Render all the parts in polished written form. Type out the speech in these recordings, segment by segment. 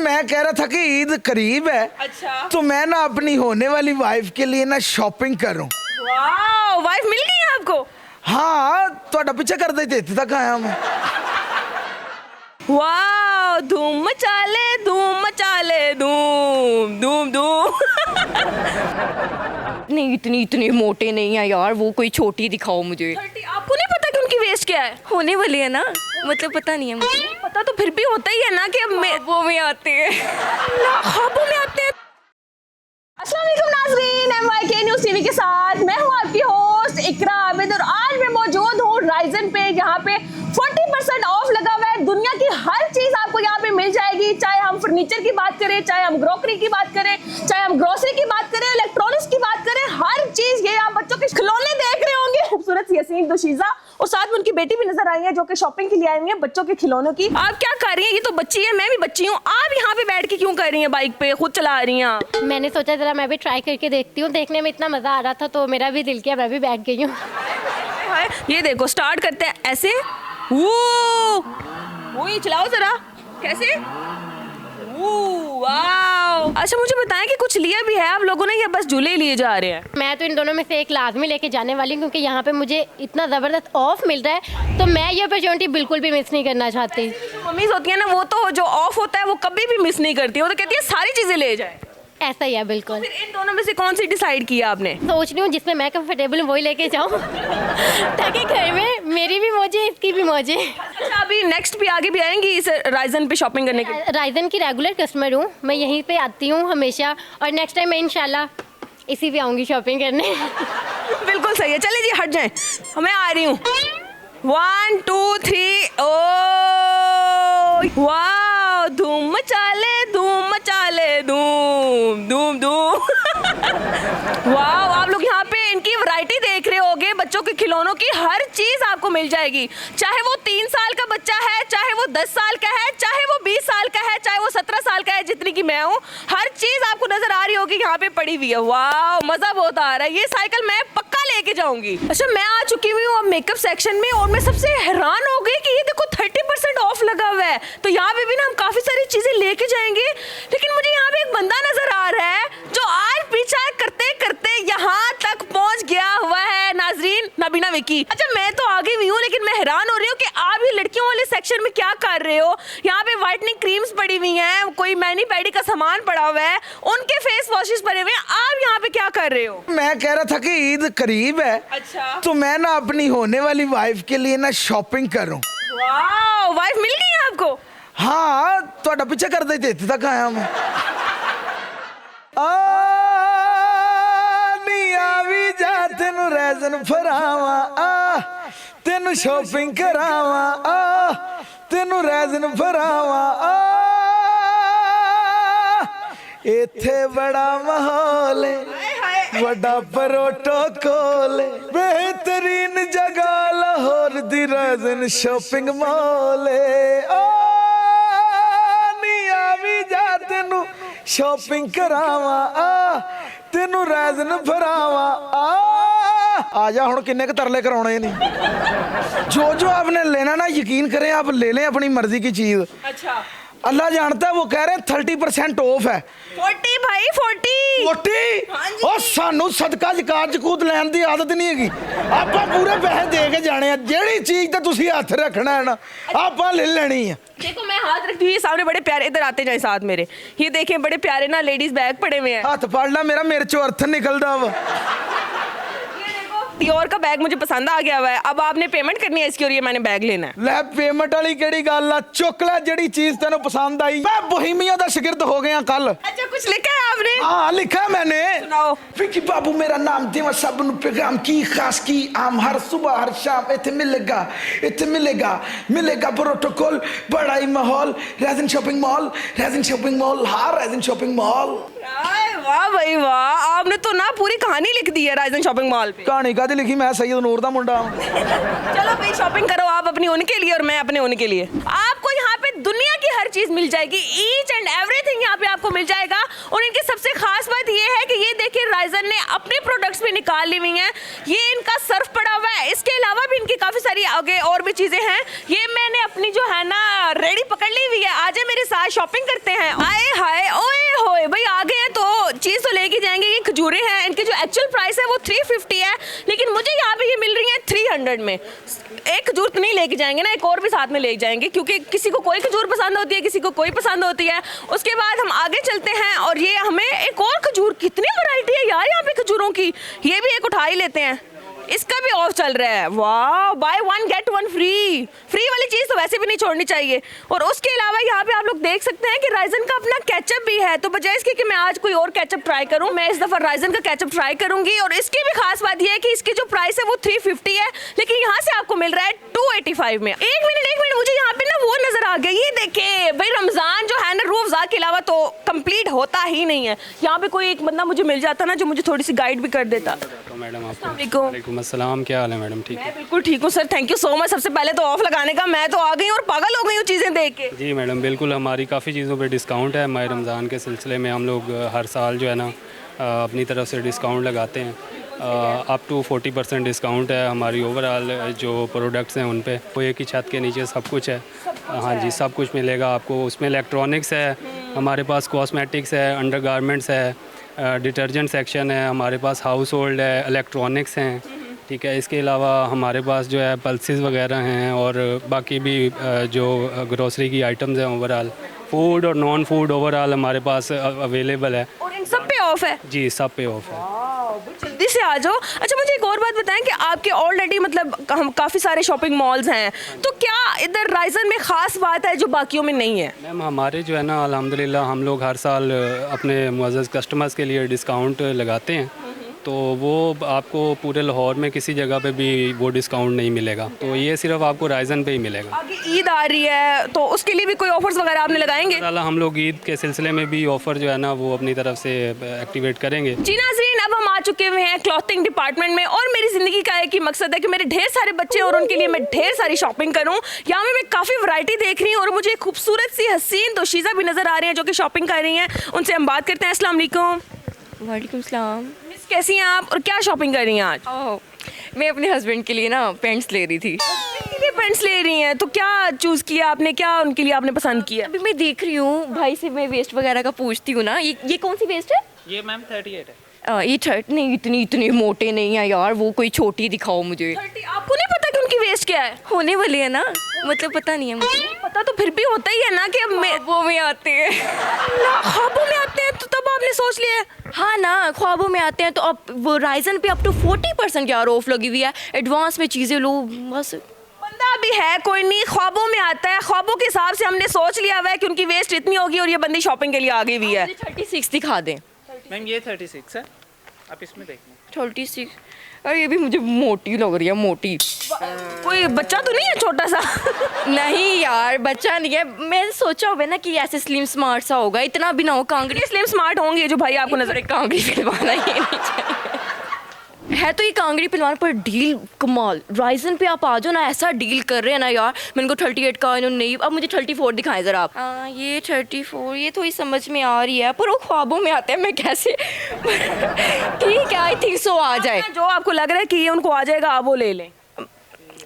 मैं कह रहा था कि ईद करीब है। अच्छा। तो मैं ना अपनी होने वाली वाइफ के लिए ना शॉपिंग करूं। वाह, वाइफ मिल गई है आपको? हाँ, तो पीछे कर देते तक आया मैं। वाह, धूम मचा ले, धूम मचा ले, धूम धूम धूम। नहीं, इतने मोटे नहीं है यार, वो कोई छोटी दिखाओ मुझे। 30, आपको नहीं पता कि उनकी वेस्ट क्या है? होने वाली है ना, मतलब पता नहीं है मुझे। पता तो फिर भी होता ही है ना कि अब वो में आते हैं। ख्वाबों में आते हैं। अस्सलाम वालेकुम नाज़रीन, MYK न्यूज़ टीवी के साथ मैं हूँ आपकी होस्ट इकरा आबिद और आज मैं मौजूद हूँ राइजन पे, जहाँ पे 40% ऑफ लगा हुआ है। दुनिया की हर चीज आपको यहाँ पे मिल जाएगी, चाहे हम फर्नीचर की बात करें, चाहे हम ग्रोकरी की बात करें, चाहे हम ग्रोसरी की बात करें, इलेक्ट्रॉनिक्स की बात करें, हर चीज। ये आप बच्चों के खिलौने देख रहे होंगे, खूबसूरत यासीन दोशीजा और साथ में उनकी बेटी भी नजर आई है जो कि शॉपिंग के लिए आई हैं बच्चों के खिलौनों की। आप क्या कर रही हैं? ये तो बच्ची है, मैं भी बच्ची हूँ। आप यहाँ पे बैठ के क्यों कर रही हैं? बाइक पे खुद चला रही हैं? मैंने सोचा जरा मैं भी ट्राई करके देखती हूँ, देखने में इतना मजा आ रहा था तो मेरा भी दिल किया, मैं भी बैठ गई हूँ। ये देखो, स्टार्ट करते हैं ऐसे। वो ये चलाओ जरा, कैसे? वाओ। अच्छा मुझे बताएं कि कुछ लिया भी है आप लोगों ने या बस झूले लिए जा रहे हैं? मैं तो इन दोनों में से एक लाजमी लेके जाने वाली हूँ क्योंकि यहाँ पे मुझे इतना ज़बरदस्त ऑफ मिल रहा है, तो मैं ये अपॉर्चुनिटी बिल्कुल भी मिस नहीं करना चाहती। मम्मीज होती है ना, वो तो जो ऑफ होता है वो कभी भी मिस नहीं करती, वो तो कहती है सारी चीजें ले जाए। ऐसा ही है बिल्कुल। फिर इन दोनों में से कौन सी डिसाइड किया आपने? सोच रही हूँ जिसमें मैं कंफर्टेबल हूँ वही लेके जाऊँ ताकि घर में मेरी भी मौजे इसकी भी मौजे। अच्छा, अभी नेक्स्ट भी आगे भी आएंगी इस राइजन पे शॉपिंग करने के लिए? राइजन की रेगुलर कस्टमर हूँ मैं, यहीं पे आती हूँ हमेशा और नेक्स्ट टाइम मैं इंशाल्लाह इसी पे आऊँगी शॉपिंग करने। बिल्कुल सही है, चलिए जी हट जाएं, मैं आ रही हूँ। 1 2 3। ओ वाह, धूम मचा ले, धूम मचा ले, धूम धूम धूम। वाह, आप लोग यहाँ पे इनकी वैरायटी देख रहे होगे, बच्चों के खिलौनों की हर चीज आपको मिल जाएगी। चाहे वो 3 साल का बच्चा है, चाहे वो 10 साल का है, चाहे वो 20 साल का है, चाहे वो 17 साल का है, जितनी की मैं हूँ, हर चीज आपको नजर आ रही होगी यहाँ पे पड़ी हुई है। वाह, मजा बहुत आ रहा है। ये साइकिल मैं पक्का लेके जाऊंगी। अच्छा, मैं आ चुकी हुई हूँ अब मेकअप सेक्शन में और मैं सबसे हैरान हो गई कि ये देखो 30% ऑफ लगा हुआ है, तो यहाँ पे भी ना हम काफी सारी चीजें लेके जाएंगे। लेकिन मुझे यहाँ पे एक बंदा नजर आ रहा है जो आज पीछा करते करते यहाँ तक पहुंच गया हुआ है। नाजरीन, नबीना विकी। अच्छा, मैं तो आगे हुई हूँ लेकिन मैं हैरान हो रही हूँ कि आप ये लड़कियों वाले सेक्शन में क्या कर रहे हो। यहाँ पे व्हाइटनिंग क्रीम्स पड़ी हुई हैं, कोई मैनी पैडी का सामान पड़ा हुआ है, उनके फेस वॉशेस पड़े हुए हैं, आप यहाँ पे क्या कर रहे हो? मैं कह रहा था कि ईद करीब है। अच्छा। तो मैं ना अपनी होने वाली वाइफ के लिए ना शॉपिंग करूं। वाह, वाइफ मिल गई है आपको? हाँ, तो पीछे कर देते तक आया मैं। भी जा तेनू रैजन फरावा, तेनू शॉपिंग करावा, तेनू रैजन फरावा। इथे बड़ा माहौल है, बड़ा प्रोटोकॉल है, बेहतरीन जगह लाहौर दी रैजन शॉपिंग मॉल है। भी जा तेनू शॉपिंग करावा, तेनू रैजन फरावा। आजा हुण किन्ने क तरले कराने नहीं। जो आपने लेना ना, यकीन करें आप ले लें अपनी मर्जी की चीज। अच्छा, अल्लाह जानता है, वो कह रहे हैं 30% ऑफ है। 40 भाई, 40। और सानू सदका जकात जकूत लैन दी आदत नहीं हैगी, आपां पूरे पैसे दे के जाने हैं। जेड़ी चीज ते तुसी हथ रखना है ना, आपां ले लेनी है। देखो मैं हाथ रखती हूँ, सामने बड़े प्यारे, इधर आते जाए साथ मेरे, ये देखें बड़े प्यारे ना लेडीज बैग पड़े हुए हैं। हाथ पड़ ला मेरा, मेरे चो अर्थ निकलदा वा। डियोर का बैग मुझे पसंद आ गया हुआ है, अब आपने पेमेंट करनी है इसकी और ये मैंने बैग लेना है। ले पेमेंट वाली केड़ी गल आ, चुक ले जेड़ी चीज तेनों पसंद आई। मैं बोहीमिया दा शागिर्द हो गया कल। अच्छा, कुछ लिखा है आपने? हाँ, लिखा है मैंने। सुनाओ। विकी बाबू मेरा नाम, देवा सब नु पैगाम की खास की आम, हर सुबह हर शाम इथे मिलेगा, इथे मिलेगा, मिलेगा प्रोटोकॉल, बड़ा ही माहौल, रैजन शॉपिंग मॉल, रैजन शॉपिंग मॉल, हाँ रैजन शॉपिंग मॉल। वाह भाई वाह, आपने तो ना पूरी कहानी लिख दी है राइजन शॉपिंग मॉल पे। कहानी का लिखी, मैं सैयद नूर दा मुंडा हूं। चलो भाई, शॉपिंग करो आप अपनी उनके लिए और मैं अपने उनके लिए। आपको यहाँ पे दुनिया की हर चीज मिल जाएगी, ईच एंड एवरीथिंग यहाँ पे आपको मिल जाएगा। और इनकी सबसे खास बात ये है कि ये देखिए राइजन ने अपने प्रोडक्ट्स भी निकाल ली हुई हैं। ये इनका सर्फ पड़ा हुआ है, इसके अलावा भी इनकी काफी सारी आगे और भी चीजें हैं। ये मैंने अपनी जो है ना रेडी पकड़ ली हुई है, आजे मेरे साथ शॉपिंग करते हैं। आए खजूरें हैं, इनकी जो एक्चुअल प्राइस है वो 350 है, लेकिन मुझे यहाँ पे ये मिल रही है 300 में। एक खजूर तो नहीं लेके जाएंगे ना, एक और भी साथ में ले जाएंगे, क्योंकि किसी को कोई खजूर पसंद होती है, किसी को कोई पसंद होती है। उसके बाद हम आगे चलते हैं और ये हमें एक और खजूर, कितनी वैरायटी है यार यहाँ पे खजूरों की, ये भी एक उठा ही लेते हैं। इसका भी ऑफ चल रहा है, वाह, बाय 1 गेट 1 फ्री। फ्री वाली चीज़ तो वैसे भी नहीं छोड़नी चाहिए। और उसके अलावा यहाँ पे आप लोग देख सकते हैं कि राइजन का अपना केचप भी है, तो बजाय इसके कि मैं आज कोई और केचप ट्राई करूँ, मैं इस दफ़ा राइजन का केचप ट्राई करूँगी। और इसकी भी खास बात यह है कि इसकी जो प्राइस है वो 350 है, लेकिन यहाँ से आपको मिल रहा है 285 में। एक मिनट, मुझे यहाँ पे ना वो नज़र आ गया, ये देखे भाई, रमज़ान जो है ना रूह अफ़ज़ा के अलावा तो कंप्लीट होता ही नहीं है। यहाँ पे कोई एक बंदा मुझे मिल जाता ना जो मुझे थोड़ी सी गाइड भी कर देता। तो मैडम आपको वालेकुम अस्सलाम, क्या हाल है मैडम? ठीक है, मैं बिल्कुल ठीक हूँ sir, thank you so much. सबसे पहले तो ऑफ लगाने का, मैं तो आ गई और पागल हो गई हूँ चीज़ें देख के। जी मैडम, बिल्कुल हमारी काफ़ी चीज़ों पे डिस्काउंट है। माह रमज़ान के सिलसिले में हम लोग हर साल जो है ना अपनी तरफ से डिस्काउंट लगाते हैं। अप टू 40% डिस्काउंट है हमारी ओवरऑल जो प्रोडक्ट्स हैं उन पे। वो एक ही छत के नीचे सब कुछ है। हाँ जी, सब कुछ मिलेगा आपको। उसमें इलेक्ट्रॉनिक्स है, हमारे पास कॉस्मेटिक्स है, अंडरगारमेंट्स है, डिटर्जेंट सेक्शन है, हमारे पास हाउस होल्ड है, इलेक्ट्रॉनिक्स हैं, ठीक है। इसके अलावा हमारे पास जो है पल्सेस वगैरह हैं और बाकी भी जो ग्रोसरी की आइटम्स हैं, ओवरऑल फूड और नॉन फूड ओवरऑल हमारे पास अवेलेबल है। और इन सब पे ऑफ है? जी, सब पे ऑफ है। जल्दी से आ जाओ। अच्छा, मुझे एक और बात बताएं कि आपके ऑलरेडी मतलब हम काफ़ी सारे शॉपिंग मॉल्स हैं, तो क्या इधर राइजन में ख़ास बात है जो बाकियों में नहीं है? मैम, हमारे जो है ना अल्हम्दुलिल्लाह हम लोग हर साल अपने मुअज़्ज़ज़ कस्टमर्स के लिए डिस्काउंट लगाते हैं, तो वो आपको पूरे लाहौर में किसी जगह पे भी वो डिस्काउंट नहीं मिलेगा, तो ये सिर्फ आपको राइजन पे ही मिलेगा। आगे ईद आ रही है तो उसके लिए भी कोई ऑफर्स वगैरह आपने लगाएंगे? हम लोग ईद के सिलसिले में भी ऑफ़र जो है ना वो अपनी तरफ से एक्टिवेट करेंगे। जी नाज़रीन, अब हम आ चुके हुए हैं क्लॉथिंग डिपार्टमेंट में, और मेरी ज़िंदगी का एक ही मकसद है कि मेरे ढेर सारे बच्चे और उनके लिए मैं ढेर सारी शॉपिंग करूँ। यहाँ में मैं काफ़ी वैरायटी देख रही हूँ और मुझे खूबसूरत सी हसीन दोशीज़ा भी नज़र आ रही हैं जो कि शॉपिंग कर रही हैं। उनसे हम बात करते हैं। अस्सलाम वालेकुम। वालेकुम सलाम। मिस, कैसी हैं आप और क्या शॉपिंग कर रही हैं आज? ओह, मैं अपने हस्बैंड के लिए ना पेंट्स ले रही थी। इनके लिए पेंट्स ले रही हैं, तो क्या चूज़ किया आपने, क्या उनके लिए आपने पसंद किया? अभी मैं देख रही हूँ, भाई से मैं वेस्ट वगैरह का पूछती हूँ ना। ये कौन सी वेस्ट है? ये मैम 38 है। ये 30 नहीं, इतने मोटे नहीं है यार, वो कोई छोटी दिखाओ मुझे। 30? आपको नहीं पता कि उनकी वेस्ट क्या है? होने वाली है ना, मतलब पता नहीं है मुझे। पता तो फिर भी होता ही है ना कि अब ख्वाबों में आते हैं। ख्वाबों में आते हैं, तो तब आपने सोच लिया है? हाँ ना, ख्वाबों में आते हैं तो अब वो राइजन पे अप टू 40% यार ऑफ लगी हुई है। एडवांस में चीज़ें लो बस। बंदा भी है, कोई नहीं, ख्वाबों में आता है, ख्वाबों के हिसाब से हमने सोच लिया हुआ है कि उनकी वेस्ट इतनी होगी और ये बंदी शॉपिंग के लिए आ गई हुई है। 36 दिखा दें। मैम ये 36 है, आप इसमें देख लें। 36, अरे ये भी मुझे मोटी लग रही है, मोटी। कोई बच्चा तो नहीं है छोटा सा? नहीं यार, बच्चा नहीं है। मैं सोचा हुआ ना कि ऐसे स्लिम स्मार्ट सा होगा, इतना भी ना हो कांगड़ी। स्लिम स्मार्ट होंगे जो भाई आपको नजर। कांगड़ी पिलवाना ये नहीं चाहिए है, तो ये कांगड़ी पिलवाने पर डील कमाल। राइजन पे आप आ जाओ ना, ऐसा डील कर रहे हैं ना यार। मैंने को 38 का इन्होंने नहीं, अब मुझे 34 दिखाएं ज़रा आप। हाँ, ये 34, ये थोड़ी समझ में आ रही है, पर वो ख्वाबों में आते हैं, मैं कैसे ठीक है, आई थिंक सो आ जाए। जो आपको लग रहा है कि ये उनको आ जाएगा, आप वो ले लें।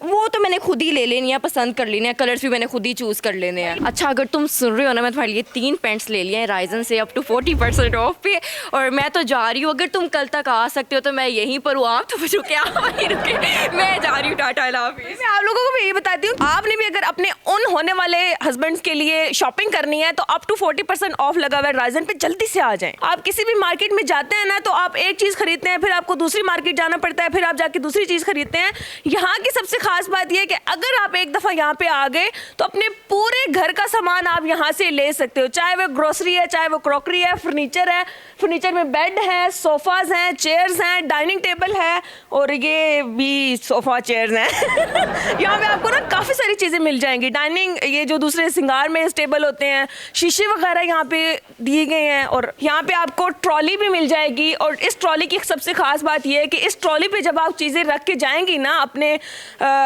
वो तो मैंने खुद ही ले लेनी है, पसंद कर लेने हैं, कलर्स भी मैंने खुद ही चूज़ कर लेने हैं। अच्छा, अगर तुम सुन रहे हो ना, मैं तुम्हारे लिए 3 पैंट्स ले लिए हैं राइजन से अप टू 40% ऑफ पे, और मैं तो जा रही हूँ। अगर तुम कल तक आ सकते हो तो मैं यहीं पर हूँ, आप तो रुके, आप वहीं रुके, मैं जा रही हूँ। टाटा, अल्लाह हाफिज़। मैं आप लोगों को भी यही बताती हूँ, आपने भी अगर अपने उन होने वाले हस्बैंड्स के लिए शॉपिंग करनी है तो अप टू 40% ऑफ लगा हुआ है राइजन पे, जल्दी से आ जाएं। आप किसी भी मार्केट में जाते हैं ना, तो आप एक चीज़ खरीदते हैं, फिर आपको दूसरी मार्केट जाना पड़ता है, फिर आप जाके दूसरी चीज़ खरीदते हैं। यहाँ की सबसे खास बात यह है कि अगर आप एक दफ़ा यहाँ पे आ गए तो अपने पूरे घर का सामान आप यहाँ से ले सकते हो, चाहे वो ग्रोसरी है, चाहे वो क्रॉकरी है, फर्नीचर है। फर्नीचर में बेड है, सोफ़ाज़ हैं, चेयर्स हैं, डाइनिंग टेबल है, और ये भी सोफ़ा चेयर्स हैं। यहाँ पे आपको ना काफ़ी सारी चीज़ें मिल जाएंगी। डाइनिंग, ये जो दूसरे सिंगार में टेबल होते हैं, शीशे वगैरह यहाँ पे दिए गए हैं, और यहाँ पे आपको ट्रॉली भी मिल जाएगी। और इस ट्रॉली की सबसे खास बात यह है कि इस ट्रॉली पे जब आप चीज़ें रख के जाएंगी ना अपने,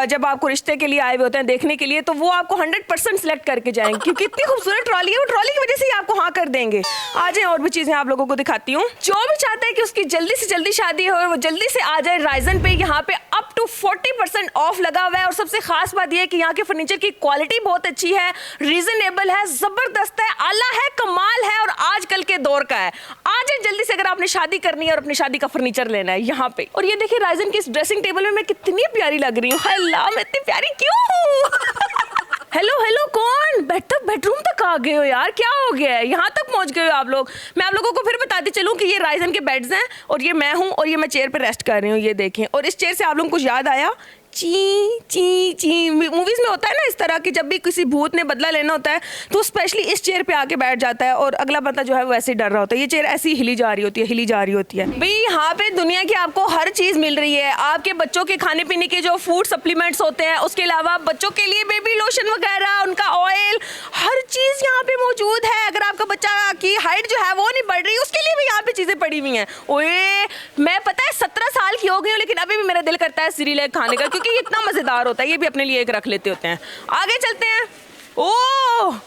जब आपको रिश्ते के लिए आए हुए होते हैं देखने के लिए, तो वो आपको 100% सिलेक्ट करके जाएंगे, क्योंकि इतनी खूबसूरत ट्रॉली है, वो ट्रॉली की वजह से ही आपको हाँ कर देंगे। आ जाए, और भी चीज़ें आप लोगों को दिखाती हूँ। जो भी चाहता है कि उसकी जल्दी से जल्दी शादी हो, वो जल्दी से आ जाए राइजन पे। यहाँ पे अप टू 40% ऑफ लगा हुआ है, और सबसे खास बात यह है कि यहाँ के फर्नीचर की क्वालिटी बहुत अच्छी है, रीजनेबल है, ज़बरदस्त है, आला है, कमाल है, और आजकल के दौर का है। आ जाए जल्दी से अगर आपने शादी करनी है और अपनी शादी का फर्नीचर लेना है यहाँ पे। और ये देखिए राइजन की इस ड्रेसिंग टेबल में मैं कितनी प्यारी लग रही हूँ। अल्लाह मैं इतनी प्यारी क्यों हूँ? हेलो हेलो, कौन बेडरूम तक आ गए हो यार, क्या हो गया है, यहाँ तक पहुँच गए हो आप लोग। मैं आप लोगों को फिर बताती चलूँ कि ये राइजन के बेड्स हैं और ये मैं हूँ और ये मैं चेयर पे रेस्ट कर रही हूँ, ये देखें। और इस चेयर से आप लोगों को कुछ याद आया? ची ची ची मूवीज में होता है ना इस तरह कि जब भी किसी भूत ने बदला लेना होता है तो स्पेशली इस चेयर पे आके बैठ जाता है और अगला बंदा जो है वो ऐसे ही डर रहा होता है। ये चेयर ऐसी हिली जा रही होती है भाई। यहाँ पे दुनिया की आपको हर चीज मिल रही है। आपके बच्चों के खाने पीने के जो फूड सप्लीमेंट्स होते हैं, उसके अलावा बच्चों के लिए बेबी लोशन वगैरह, उनका ऑयल, हर चीज यहाँ पे मौजूद है। अगर आपका बच्चा की हाइट जो है वो नहीं बढ़ रही, उसके लिए भी यहाँ पे चीजें पड़ी हुई हैं। ओए मैं पता है 17 साल की हो गई हूँ लेकिन अभी भी मेरा दिल करता है सिरिलेक खाने का, क्योंकि इतना मजेदार होता है। ये भी अपने लिए एक रख लेते होते हैं। आगे चलते हैं। ओह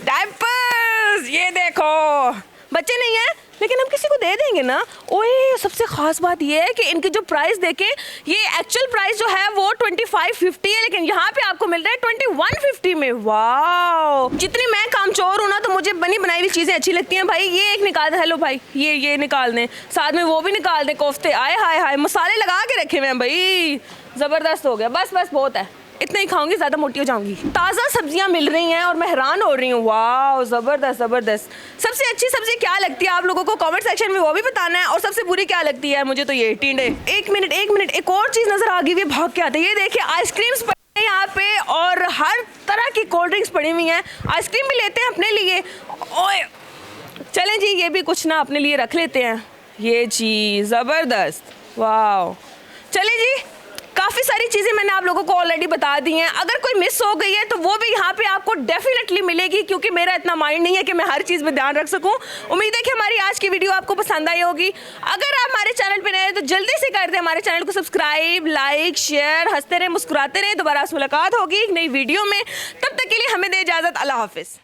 डायपर्स, ये देखो बच्चे नहीं है लेकिन हम किसी को दे देंगे ना। ओए सबसे खास बात ये है कि इनकी जो प्राइस देखें, ये एक्चुअल प्राइस जो है वो 2550 है लेकिन यहाँ पे आपको मिल रहा है 2150 में। वाह, जितनी मैं कामचोर हूँ ना तो मुझे बनी बनाई हुई चीजें अच्छी लगती हैं भाई। ये एक निकाल दे, हेलो भाई ये निकाल दें, साथ में वो भी निकाल दें, कोफ्ते। आए हाय हाय, मसाले लगा के रखे हुए हैं भाई, जबरदस्त हो गया। बस बहुत है, इतना ही खाऊंगी, ज्यादा मोटी हो जाऊंगी। ताज़ा सब्जियां मिल रही हैं और मैं हैरान हो रही हूँ। वाह जबरदस्त। सबसे अच्छी सब्जी क्या लगती है आप लोगों को कमेंट सेक्शन में वो भी बताना है, और सबसे बुरी क्या लगती है मुझे तो ये टिंडे। एक मिनट एक और चीज नजर आ गई है, भाग के आते। ये देखिए आइसक्रीम्स पड़ी हैं यहाँ पे और हर तरह की कोल्ड ड्रिंक्स पड़ी हुई हैं। आइसक्रीम भी लेते हैं अपने लिए। ओए चलें जी, ये भी कुछ ना अपने लिए रख लेते हैं। ये जी जबरदस्त, वाह। चले जी, काफ़ी सारी चीज़ें मैंने आप लोगों को ऑलरेडी बता दी हैं। अगर कोई मिस हो गई है तो वो भी यहाँ पे आपको डेफिनेटली मिलेगी, क्योंकि मेरा इतना माइंड नहीं है कि मैं हर चीज़ में ध्यान रख सकूं। उम्मीद है कि हमारी आज की वीडियो आपको पसंद आई होगी। अगर आप हमारे चैनल पे नए हैं तो जल्दी से कर दें हमारे चैनल को सब्सक्राइब, लाइक, शेयर। हंसते रहें, मुस्कुराते रहें। दोबारा से मुलाकात होगी एक नई वीडियो में, तब तक के लिए हमें दे इजाज़त। अल्लाह हाफिज़।